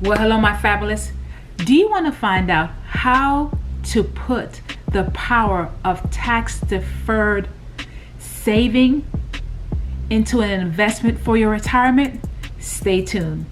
Well, hello, my fabulous. Do you want to find out how to put the power of tax-deferred saving into an investment for your retirement? Stay tuned.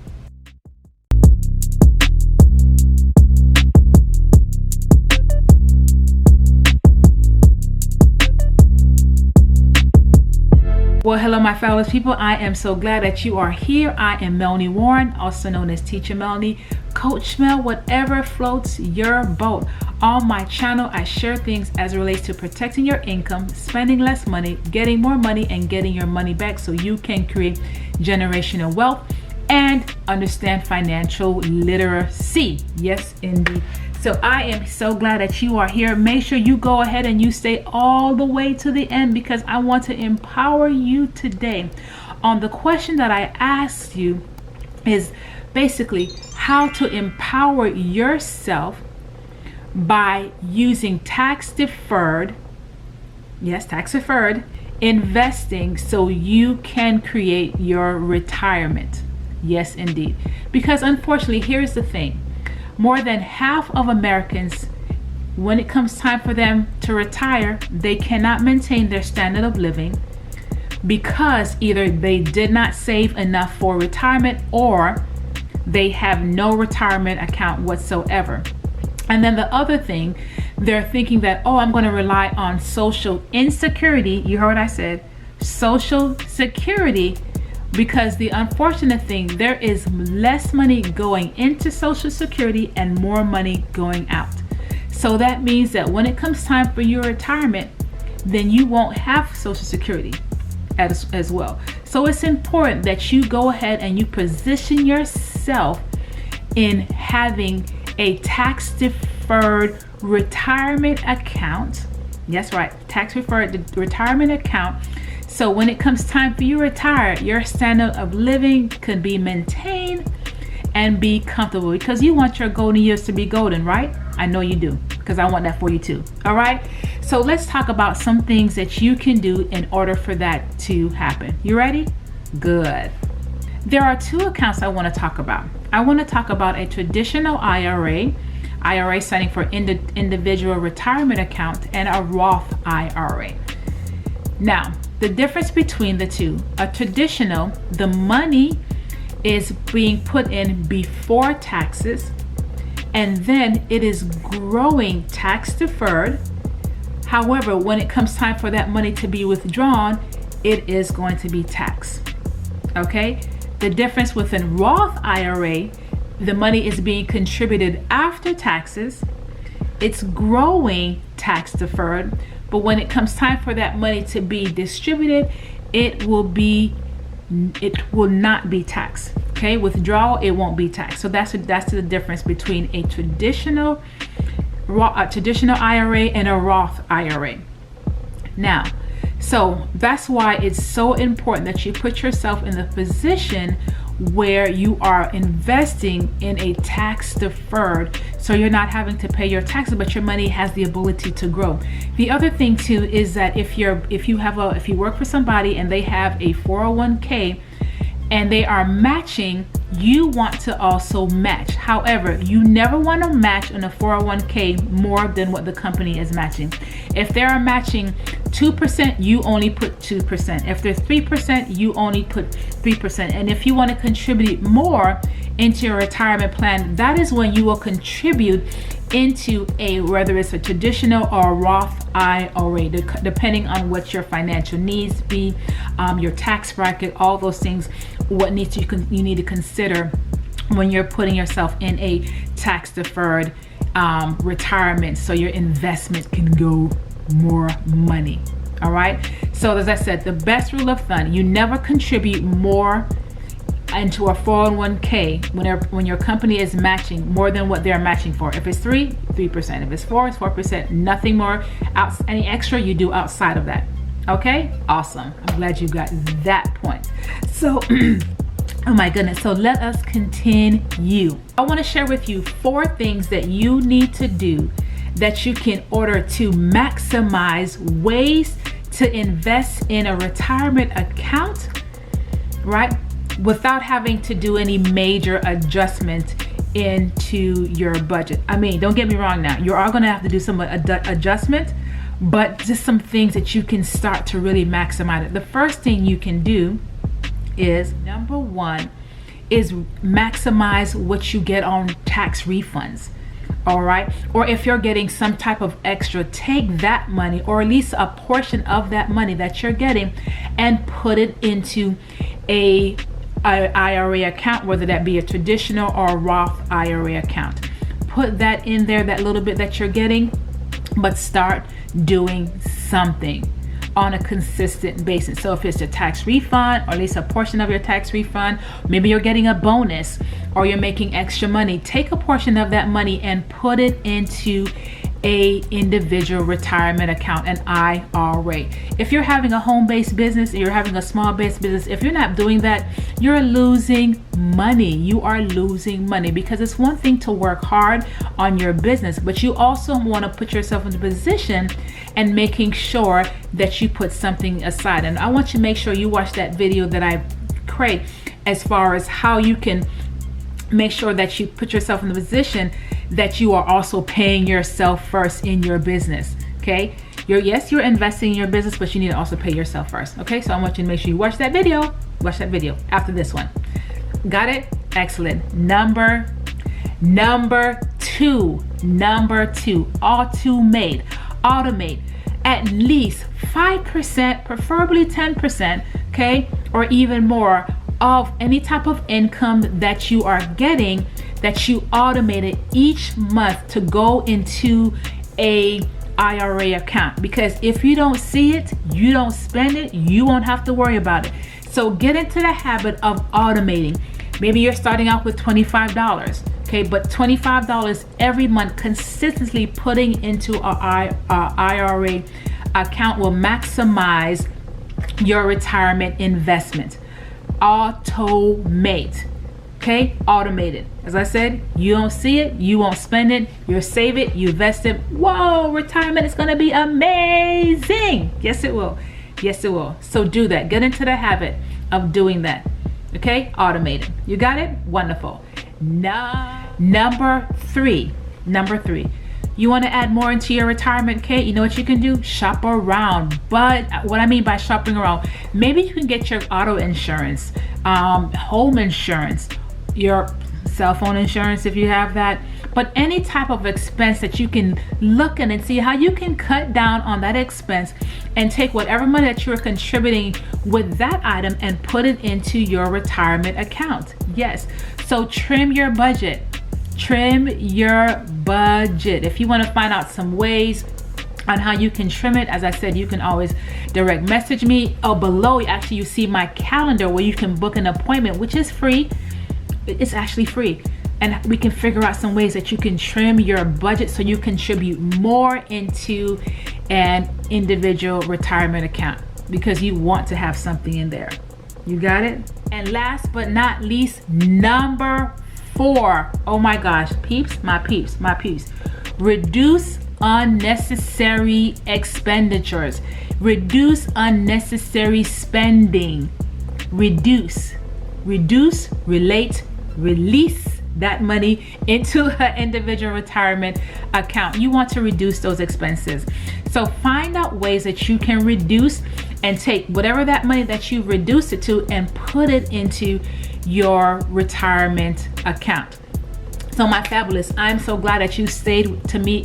Well, hello, my fabulous people. I am so glad that you are here. I am Melanie Warren, also known as Teacher Melanie, Coach Mel, whatever floats your boat. On my channel, I share things as it relates to protecting your income, spending less money, getting more money, and getting your money back so you can create generational wealth and understand financial literacy. Yes, indeed. So I am so glad that you are here. Make sure you go ahead and you stay all the way to the end, because I want to empower you today on the question that I asked you is basically how to empower yourself by using tax-deferred, yes, tax-deferred investing so you can create your retirement. Yes, indeed. Because unfortunately, here's the thing. More than half of Americans, when it comes time for them to retire, they cannot maintain their standard of living because either they did not save enough for retirement or they have no retirement account whatsoever. And then the other thing, they're thinking that, oh, I'm going to rely on social insecurity. You heard what I said, social security. Because the unfortunate thing, there is less money going into Social Security and more money going out. So that means that when it comes time for your retirement, then you won't have Social Security as well. So it's important that you go ahead and you position yourself in having a tax-deferred retirement account. Yes, right, tax-deferred retirement account. So when it comes time for you to retire, your standard of living can be maintained and be comfortable, because you want your golden years to be golden, right? I know you do, because I want that for you too. All right. So let's talk about some things that you can do in order for that to happen. You ready? Good. There are two accounts I want to talk about. I want to talk about a traditional IRA standing for individual retirement account, and a Roth IRA. Now, the difference between the two, a traditional, the money is being put in before taxes, and then it is growing tax deferred. However, when it comes time for that money to be withdrawn, it is going to be taxed. Okay? The difference with a Roth IRA, the money is being contributed after taxes. It's growing tax deferred. But when it comes time for that money to be distributed, it will not be taxed. Okay, withdrawal, it won't be taxed. So that's the difference between a traditional IRA and a Roth IRA. Now, so that's why it's so important that you put yourself in the position where you are investing in a tax deferred, so you're not having to pay your taxes, but your money has the ability to grow. The other thing too is that if you work for somebody and they have a 401k and they are matching, you want to also match. However, you never want to match on a 401k more than what the company is matching. If they are matching 2%, you only put 2%. If they're 3%, you only put 3%. And if you want to contribute more into your retirement plan, that is when you will contribute into whether it's a traditional or a Roth IRA, depending on what your financial needs be, your tax bracket, all those things, what you need to consider when you're putting yourself in a tax deferred retirement, so your investment can go more money. All right. So as I said, the best rule of thumb, you never contribute more into a 401k when your company is matching more than what they're matching for. If it's 3%. If it's 4%, it's 4%. Nothing more. Any extra you do outside of that. Okay? Awesome. I'm glad you got that point. So, oh my goodness. So let us continue. I want to share with you 4 things that you need to do that you can order to maximize ways to invest in a retirement account, right? Without having to do any major adjustment into your budget. I mean, don't get me wrong now, you are going to have to do some adjustment, but just some things that you can start to really maximize it. The first thing you can do is, number one, is maximize what you get on tax refunds. All right, or if you're getting some type of extra, take that money, or at least a portion of that money that you're getting, and put it into a IRA account, whether that be a traditional or Roth IRA account. Put that in there, that little bit that you're getting, but start doing something on a consistent basis. So if it's a tax refund, or at least a portion of your tax refund, maybe you're getting a bonus or you're making extra money, take a portion of that money and put it into a individual retirement account, an IRA. If you're having a home-based business, you're having a small-based business, if you're not doing that, you're losing money. You are losing money, because it's one thing to work hard on your business, but you also want to put yourself in the position and making sure that you put something aside. And I want you to make sure you watch that video that I create as far as how you can make sure that you put yourself in the position that you are also paying yourself first in your business. Okay, you're investing in your business, but you need to also pay yourself first. Okay, so I want you to make sure you watch that video after this one. Got it? Excellent. Number two, automate at least 5%, preferably 10%, okay, or even more, of any type of income that you are getting, that you automated each month to go into a IRA account. Because if you don't see it, you don't spend it, you won't have to worry about it. So get into the habit of automating. Maybe you're starting out with $25, okay, but $25 every month consistently putting into a IRA account will maximize your retirement investment. Automate. Okay, automate it. As I said, you don't see it, you won't spend it, you save it, you invest it. Whoa, retirement is going to be amazing. Yes, it will. Yes, it will. So do that. Get into the habit of doing that. Okay, automate it. You got it? Wonderful. Number three. You want to add more into your retirement kit? You know what you can do? Shop around. But what I mean by shopping around, maybe you can get your auto insurance, home insurance, your cell phone insurance if you have that, but any type of expense that you can look in and see how you can cut down on that expense and take whatever money that you're contributing with that item and put it into your retirement account. Yes, so trim your budget. If you want to find out some ways on how you can trim it, as I said, you can always direct message me. Below, actually, you see my calendar where you can book an appointment, which is free. It's actually free, and we can figure out some ways that you can trim your budget so you contribute more into an individual retirement account, because you want to have something in there. You got it? And last but not least, number 4. Oh my gosh, my peeps. Reduce unnecessary expenditures. Reduce unnecessary spending. Release that money into an individual retirement account. You want to reduce those expenses. So find out ways that you can reduce and take whatever that money that you reduce it to and put it into your retirement account. So my fabulous, I'm so glad that you stayed with me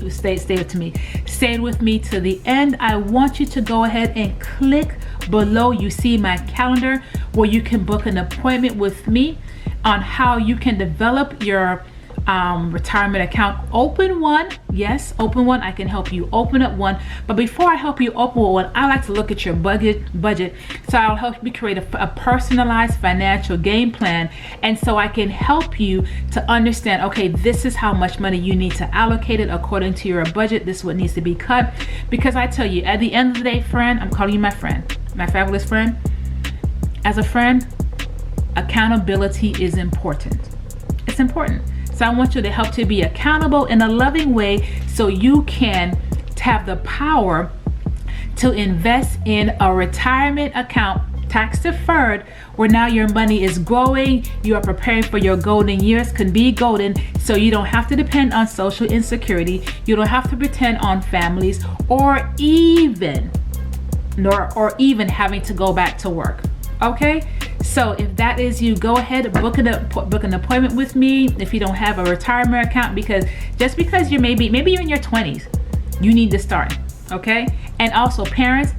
to the end. I want you to go ahead and click below. You see my calendar where you can book an appointment with me on how you can develop your retirement account. Open one. Yes, open one. I can help you open up one. But before I help you open one, I like to look at your budget. So I'll help you create a personalized financial game plan. And so I can help you to understand, okay, this is how much money you need to allocate it according to your budget. This is what needs to be cut. Because I tell you, at the end of the day, friend, I'm calling you my friend, my fabulous friend. As a friend, accountability is important. It's important. So I want you to help to be accountable in a loving way so you can have the power to invest in a retirement account, tax deferred, where now your money is growing, you are preparing for your golden years, can be golden, so you don't have to depend on social insecurity, you don't have to depend on families, or even having to go back to work. Okay, so if that is you, go ahead, book an appointment with me if you don't have a retirement account, because just because you're maybe you're in your 20s, you need to start. Okay, and also parents,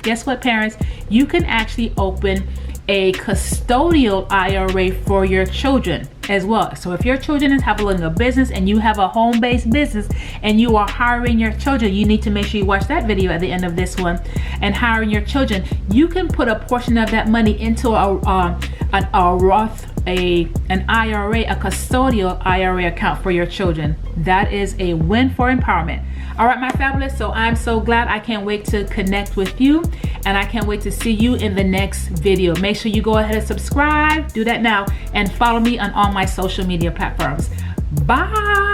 guess what, parents, you can actually open a custodial IRA for your children as well. So if your children is having a business and you have a home-based business and you are hiring your children, you need to make sure you watch that video at the end of this one. And hiring your children, you can put a portion of that money into a Roth, an IRA, a custodial IRA account for your children. That is a win for empowerment. All right, my fabulous. So I'm so glad. I can't wait to connect with you, and I can't wait to see you in the next video. Make sure you go ahead and subscribe. Do that now, and follow me on all my social media platforms. Bye.